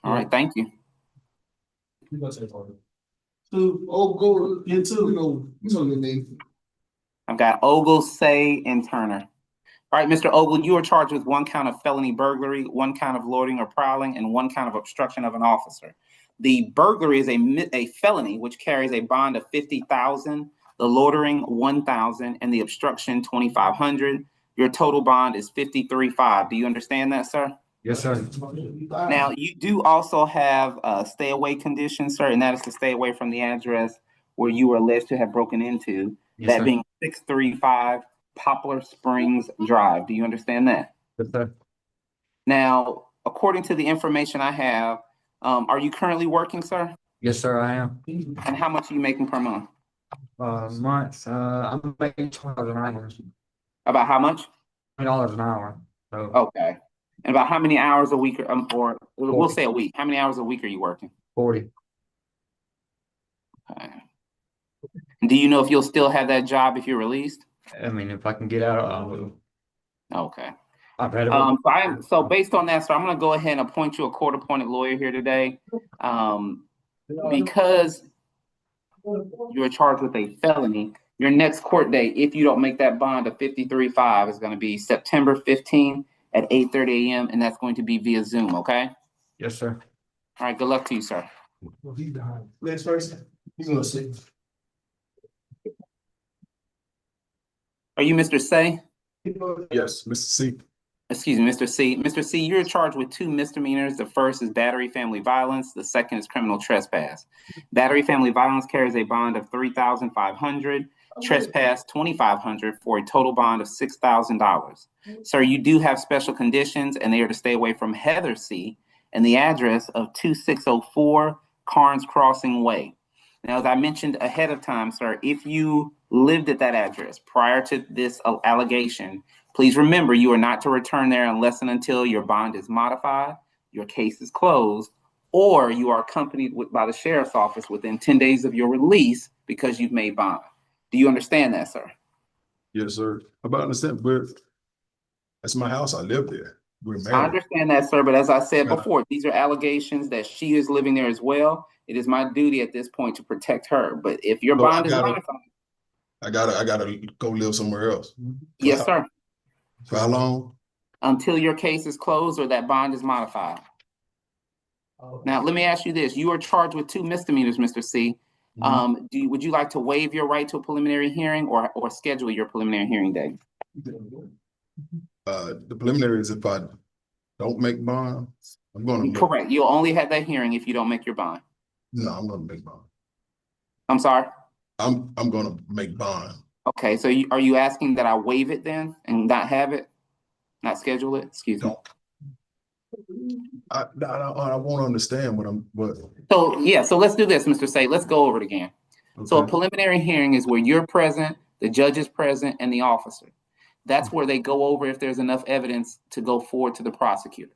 All right, thank you. I've got Ogle, Say, and Turner. All right, Mr. Ogle, you are charged with 1 count of felony burglary, 1 count of loitering or prowling, and 1 count of obstruction of an officer. The burglary is a felony, which carries a bond of $50,000, the loitering $1,000, and the obstruction $2,500. Your total bond is $53,500. Do you understand that, sir? Yes, sir. Now, you do also have a stay away condition, sir, and that is to stay away from the address where you were alleged to have broken into, that being 635 Poplar Springs Drive. Do you understand that? Yes, sir. Now, according to the information I have, are you currently working, sir? Yes, sir, I am. And how much are you making per month? Months, I'm making $20 an hour. About how much? $20 an hour. So Okay. And about how many hours a week, or we'll say a week. How many hours a week are you working? 40. Okay. And do you know if you'll still have that job if you're released? I mean, if I can get out, I will. Okay. I've had So based on that, sir, I'm going to go ahead and appoint you a court-appointed lawyer here today. Because you are charged with a felony, your next court date, if you don't make that bond of $53,500, is going to be September 15th at 8:30 a.m., and that's going to be via Zoom, okay? Yes, sir. All right, good luck to you, sir. Next person. He's gonna sit. Are you Mr. Say? Yes, Mr. C. Excuse me, Mr. C. Mr. C, you're charged with 2 misdemeanors. The first is battery family violence. The second is criminal trespass. Battery family violence carries a bond of $3,500. Trespass $2,500 for a total bond of $6,000. Sir, you do have special conditions, and they are to stay away from Heather C. and the address of 2604 Carnes Crossing Way. Now, as I mentioned ahead of time, sir, if you lived at that address prior to this allegation, please remember you are not to return there unless and until your bond is modified, your case is closed, or you are accompanied by the sheriff's office within 10 days of your release because you've made bond. Do you understand that, sir? Yes, sir. About understand, but that's my house. I live there. We're I married. understand that, sir, but as I said before, these are allegations that she is living there as well. It is my duty at this point to protect her. But if your bond is modified, I gotta go live somewhere else. yes, sir. For how long? Until your case is closed or that bond is modified. Now, let me ask you this. You are charged with 2 misdemeanors, Mr. C. Would you like to waive your right to a preliminary hearing or schedule your preliminary hearing date? The preliminary is if I don't make bond, I'm gonna Correct. You'll only have that hearing if you don't make your bond. No, I'm gonna make bond. I'm sorry? I'm gonna make bond. Okay, so are you asking that I waive it then and not have it? Not schedule it? Excuse me. I won't understand what. So yeah, so let's do this, Mr. Say. Let's go over it again. Okay. So a preliminary hearing is where you're present, the judge is present, and the officer. That's where they go over if there's enough evidence to go forward to the prosecutor.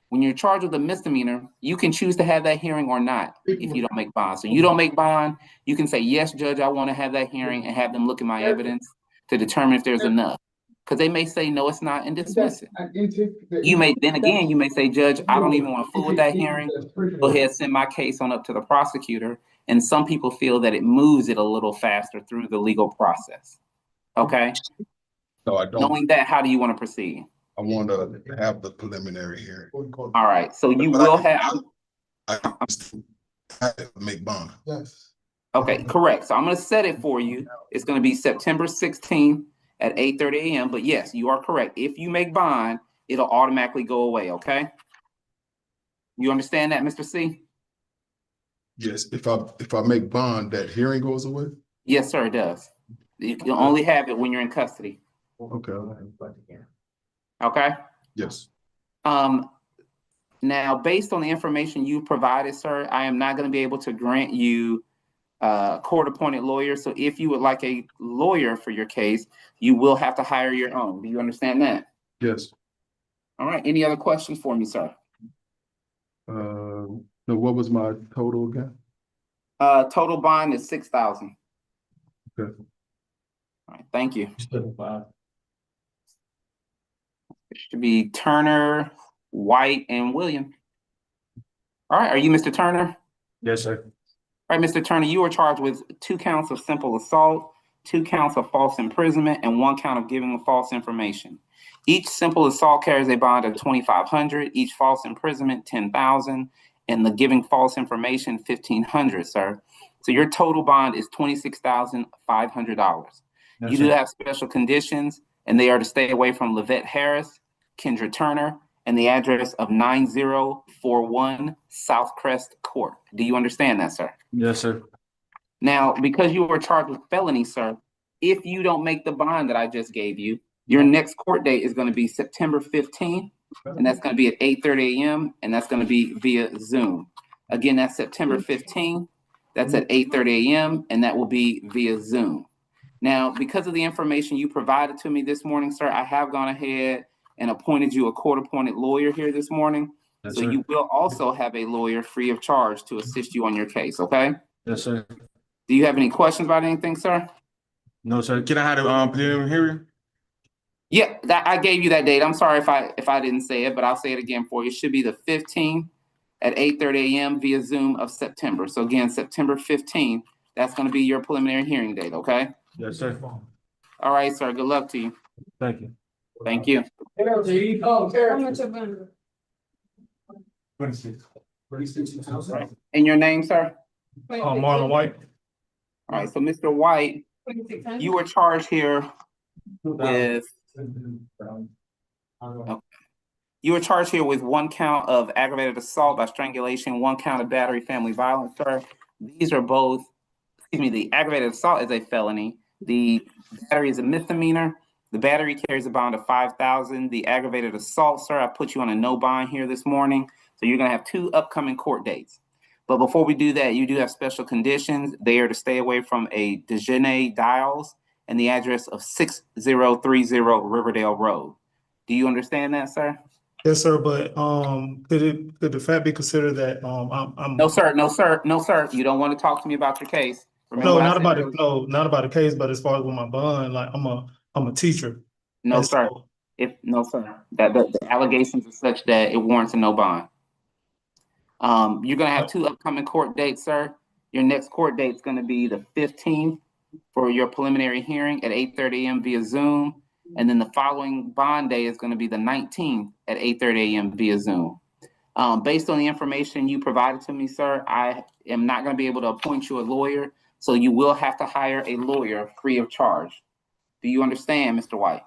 When you're charged with a misdemeanor, you can choose to have that hearing or not if you don't make bond. So you don't make bond, you can say, yes, judge, I want to have that hearing and have them look at my evidence to determine if there's enough. Because they may say, no, it's not, and dismiss it. You may say, judge, I don't even want to fool with that hearing. Go ahead, send my case on up to the prosecutor. And some people feel that it moves it a little faster through the legal process. Okay? No, I don't. Knowing that, how do you want to proceed? I want to have the preliminary hearing. All right, so you will have. I have to make bond. Yes. Okay, correct. So I'm going to set it for you. It's going to be September 16th at 8:30 a.m. But yes, you are correct. If you make bond, it'll automatically go away, okay? You understand that, Mr. C? Yes, if I make bond, that hearing goes away? Yes, sir, it does. You can only have it when you're in custody. Okay. Okay? Yes. Now, based on the information you provided, sir, I am not going to be able to grant you a court-appointed lawyer. So if you would like a lawyer for your case, you will have to hire your own. Do you understand that? Yes. All right. Any other questions for me, sir? So what was my total again? Total bond is $6,000. Okay. All right. Thank you. It should be Turner, White, and William. All right. Are you Mr. Turner? Yes, sir. All right, Mr. Turner, you were charged with 2 counts of simple assault, 2 counts of false imprisonment, and 1 count of giving false information. Each simple assault carries a bond of $2,500, each false imprisonment $10,000, and the giving false information, $1,500, sir. So your total bond is $26,500. Yes, You do sir. have special conditions, and they are to stay away from Levette Harris, Kendra Turner, and the address of 9041 South Crest Court. Do you understand that, sir? Yes, sir. Now, because you were charged with felony, sir, if you don't make the bond that I just gave you, your next court date is going to be September 15th, and that's going to be at 8:30 a.m., and that's going to be via Zoom. Again, that's September 15th. That's at 8:30 a.m., and that will be via Zoom. Now, because of the information you provided to me this morning, sir, I have gone ahead and appointed you a court-appointed lawyer here this morning. Yes, So sir. you will also have a lawyer free of charge to assist you on your case, okay? Yes, sir. Do you have any questions about anything, sir? No, sir. Can I have the preliminary hearing? Yeah, I gave you that date. I'm sorry if I didn't say it, but I'll say it again for you. It should be the 15th at 8:30 a.m. via Zoom of September. So again, September 15th, that's going to be your preliminary hearing date, okay? Yes, sir. All right, sir. Good luck to you. Thank you. Thank you. How much of bond? 26. And your name, sir? Marlon White. All right, so Mr. White, you were charged here with one count of aggravated assault by strangulation, one count of battery family violence, sir. These are both, the aggravated assault is a felony. The battery is a misdemeanor. The battery carries a bond of $5,000. The aggravated assault, sir, I put you on a no bond here this morning. So you're going to have 2 upcoming court dates. But before we do that, you do have special conditions. They are to stay away from a Dejeuner Dials and the address of 6030 Riverdale Road. Do you understand that, sir? Yes, sir, but could the fact be considered that I'm No, sir. No, sir. No, sir. You don't want to talk to me about your case. Remember no, what I not said about earlier? it, no, not about the case, but as far as with my bond, like I'm a teacher. No, And sir. so- No, sir. That the allegations are such that it warrants a no bond. You're gonna have 2 upcoming court dates, sir. Your next court date is gonna be the 15th for your preliminary hearing at 8:30 a.m. via Zoom. And then the following bond day is gonna be the 19th at 8:30 a.m. via Zoom. Based on the information you provided to me, sir, I am not gonna be able to appoint you a lawyer, so you will have to hire a lawyer free of charge. Do you understand, Mr. White?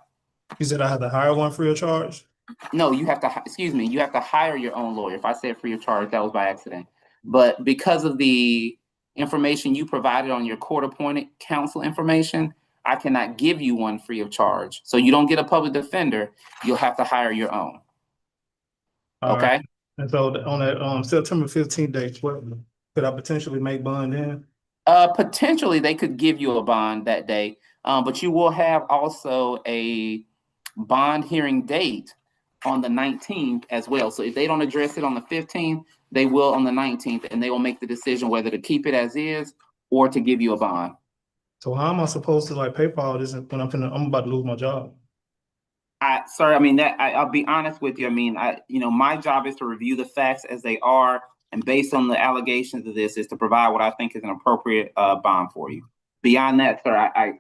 You said I had to hire one free of charge? No, you have to, you have to hire your own lawyer. If I said free of charge, that was by accident. But because of the information you provided on your court-appointed counsel information, I cannot give you one free of charge. So you don't get a public defender, you'll have to hire your own. All Okay? right. And so on that September 15th date, what could I potentially make bond in? Potentially, they could give you a bond that day, but you will have also a bond hearing date on the 19th as well. So if they don't address it on the 15th, they will on the 19th, and they will make the decision whether to keep it as is or to give you a bond. So how am I supposed to like pay for all this when I'm about to lose my job? Sir, I mean, I'll be honest with you. I mean, my job is to review the facts as they are, and based on the allegations of this, is to provide what I think is an appropriate bond for you. Beyond that, sir, I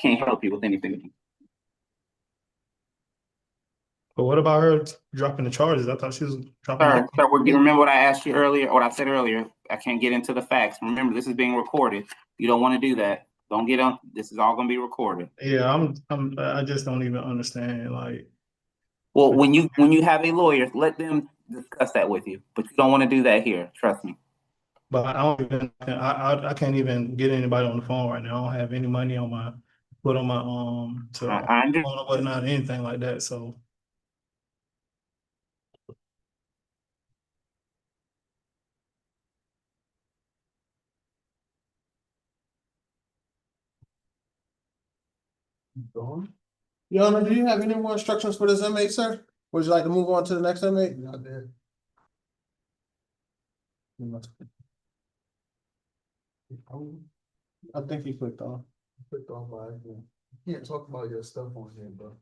can't help you with anything. But what about her dropping the charges? I thought she was dropping. Sir, remember what I asked you earlier, what I said earlier? I can't get into the facts. Remember, this is being recorded. You don't want to do that. Don't get on. This is all going to be recorded. Yeah, I just don't even understand. Like, well, when you have a lawyer, let them discuss that with you. But you don't want to do that here. Trust me. but I don't even. I can't even get anybody on the phone right now. I don't have any money on my put on my I understand. phone or whatnot, anything like that. So. Your Honor, do you have any more instructions for this inmate, sir? Would you like to move on to the next inmate? Not there. I think he clicked on. Clicked on by. You can't talk about your stuff on here, bro.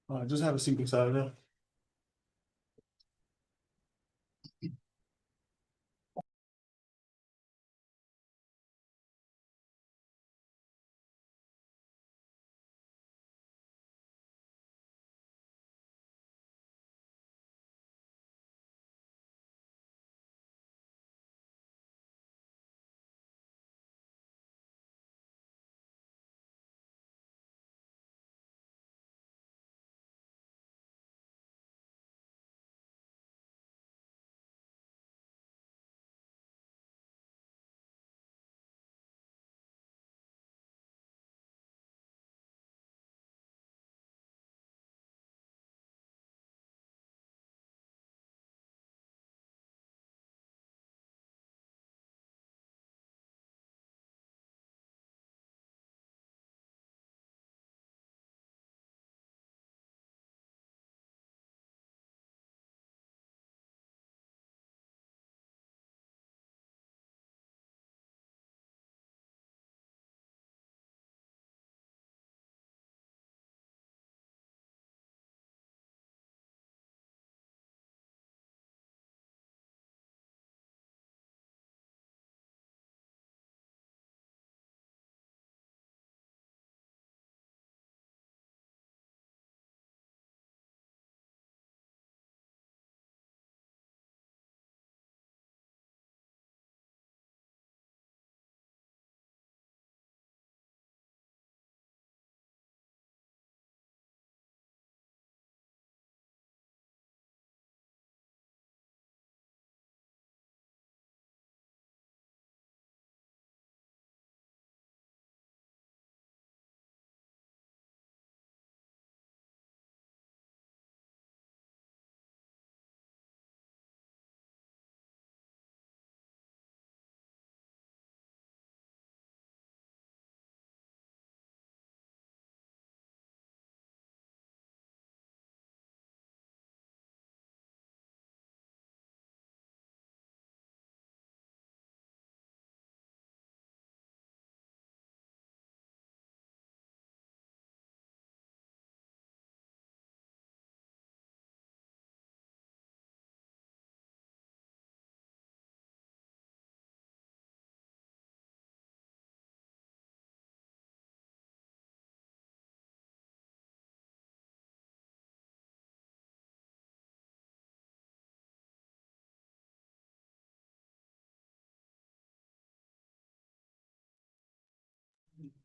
All right, just have a seat beside him.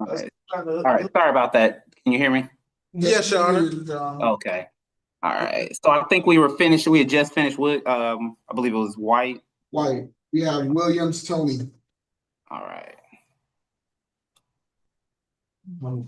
Okay. All right, sorry about that. Can you hear me? Yes, Your Honor. Okay. All right. So I think we were finished. We had just finished with, I believe it was White. White, we have Williams, Tony. All right.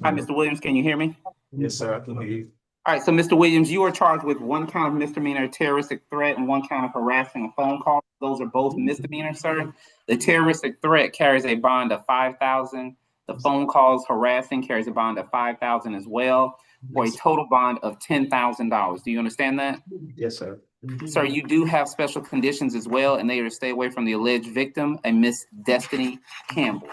Hi, Mr. Williams. Can you hear me? Yes, sir, I can hear you. All right. So, Mr. Williams, you are charged with one count of misdemeanor terroristic threat and one count of harassing a phone call. Those are both misdemeanors, sir. The terroristic threat carries a bond of $5,000. The phone calls harassing carries a bond of $5,000 as well, for a total bond of $10,000. Do you understand that? Yes, sir. Sir, you do have special conditions as well, and they are to stay away from the alleged victim, a Miss Destiny Campbell.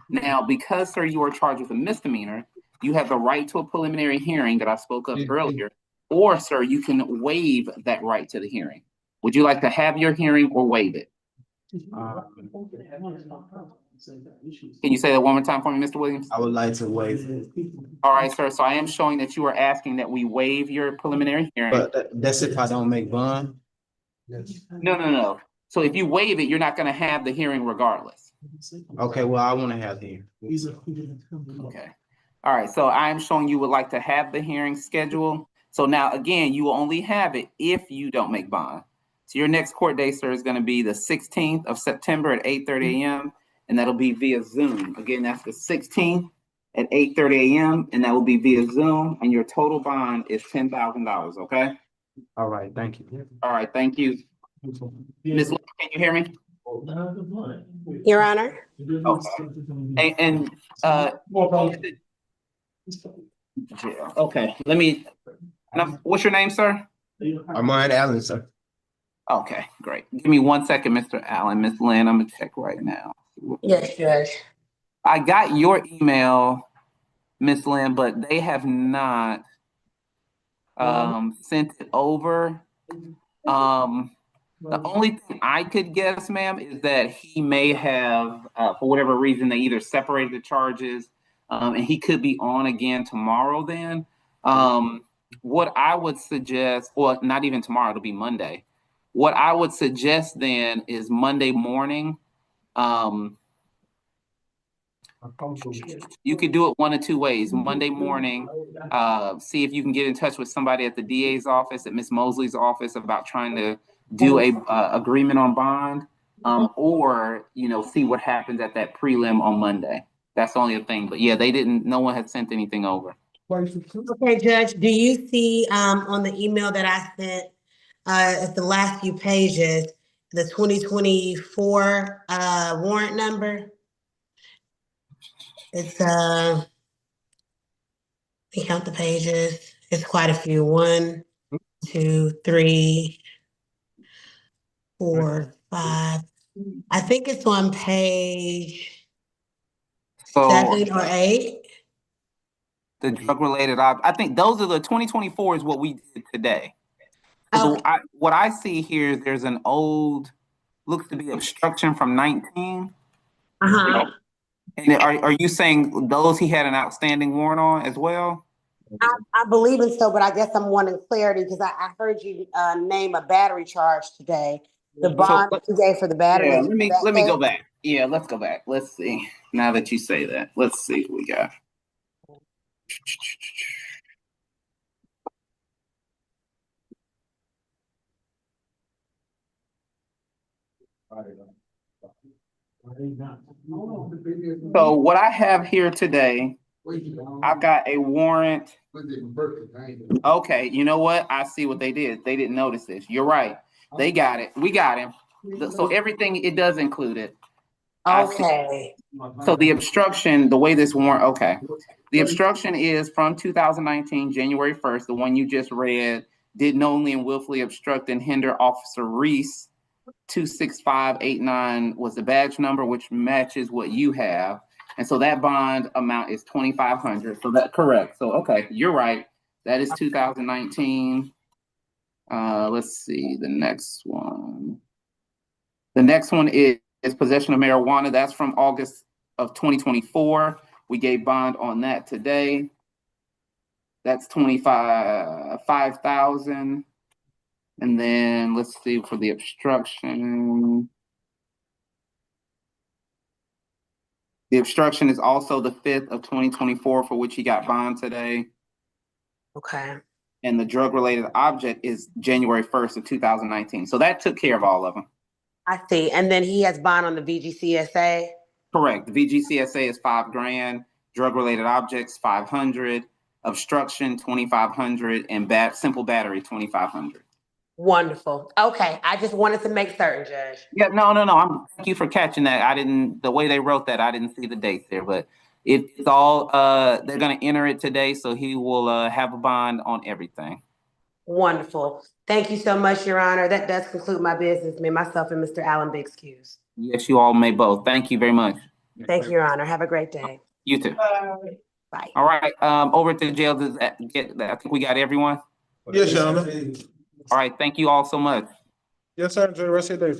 Now, because, sir, you are charged with a misdemeanor, you have the right to a preliminary hearing that I spoke of earlier, or, sir, you can waive that right to the hearing. Would you like to have your hearing or waive it? Can you say that one more time for me, Mr. Williams? I would like to waive it. All right, sir. So I am showing that you are asking that we waive your preliminary hearing. But that's if I don't make bond? No. So if you waive it, you're not going to have the hearing regardless. Okay, well, I want to have the hearing. Okay. All right. So I am showing you would like to have the hearing scheduled. So now, again, you will only have it if you don't make bond. So your next court date, sir, is going to be the 16th of September at 8:30 a.m. And that'll be via Zoom. Again, that's the 16th at 8:30 a.m. and that will be via Zoom. And your total bond is $10,000. Okay. All right, thank you. All right. Thank you. Ms. Lee, can you hear me? Your Honor. Okay. And okay. Let me. What's your name, sir? Armand Allen, sir. Okay, great. Give me 1 second, Mr. Allen. Miss Lynn, I'm gonna check right now. Yes, Judge. I got your email, Miss Lynn, but they have not sent it over. The only thing I could guess, ma'am, is that he may have, for whatever reason, they either separated the charges, and he could be on again tomorrow then. What I would suggest, well, not even tomorrow, it'll be Monday. What I would suggest then is Monday morning. You could do it one of two ways. Monday morning, see if you can get in touch with somebody at the DA's office, at Miss Mosley's office, about trying to do a agreement on bond, or see what happens at that prelim on Monday. That's the only thing. But yeah, no one had sent anything over. Okay, Judge, do you see on the email that I sent at the last few pages, the 2024 warrant number? It's let me count the pages. It's quite a few. 1, 2, 3, 4, 5. I think it's on page 7 or 8. The drug related, I think those are the 2024 is what we did today. So Okay. what I see here is there's an old, looks to be obstruction from 19. And are you saying those he had an outstanding warrant on as well? I believe it so, but I guess I'm wanting clarity because I heard you name a battery charge today. The bond today for the battery. Yeah, let me go back. Yeah, let's go back. Let's see. Now that you say that, let's see what we got. So what I have here today, I've got a warrant. Okay, you know what? I see what they did. They didn't notice this. You're right. They got it. We got him. So everything, it does include it. Okay. So the obstruction, the way this warrant, okay. The obstruction is from 2019, January 1st, the one you just read, did knowingly and willfully obstruct and hinder Officer Reese. 26589 was the badge number, which matches what you have. And so that bond amount is $2,500. So that's correct. So, okay, you're right. That is 2019. Let's see the next one. The next one is possession of marijuana. That's from August of 2024. We gave bond on that today. That's $5,000. And then let's see for the obstruction. The obstruction is also the 5th of 2024, for which he got bond today. Okay. And the drug-related object is January 1st of 2019. So that took care of all of them. I see. And then he has bond on the VGCSA? Correct. The VGCSA is $5,000, drug-related objects, 500, obstruction, 2,500, and simple battery, 2,500. Wonderful. Okay. I just wanted to make certain, Judge. Yeah, no. Thank you for catching that. The way they wrote that, I didn't see the dates there, but it's all, they're gonna enter it today, so he will have a bond on everything. Wonderful. Thank you so much, Your Honor. That does conclude my business. May myself and Mr. Allen be excused. Yes, you all may both. Thank you very much. Thank you, Your Honor. Have a great day. You too. Bye. All right, over at the jail, I think we got everyone. Yes, Your Honor. All right, thank you all so much. Yes, sir. Enjoy the rest of your day.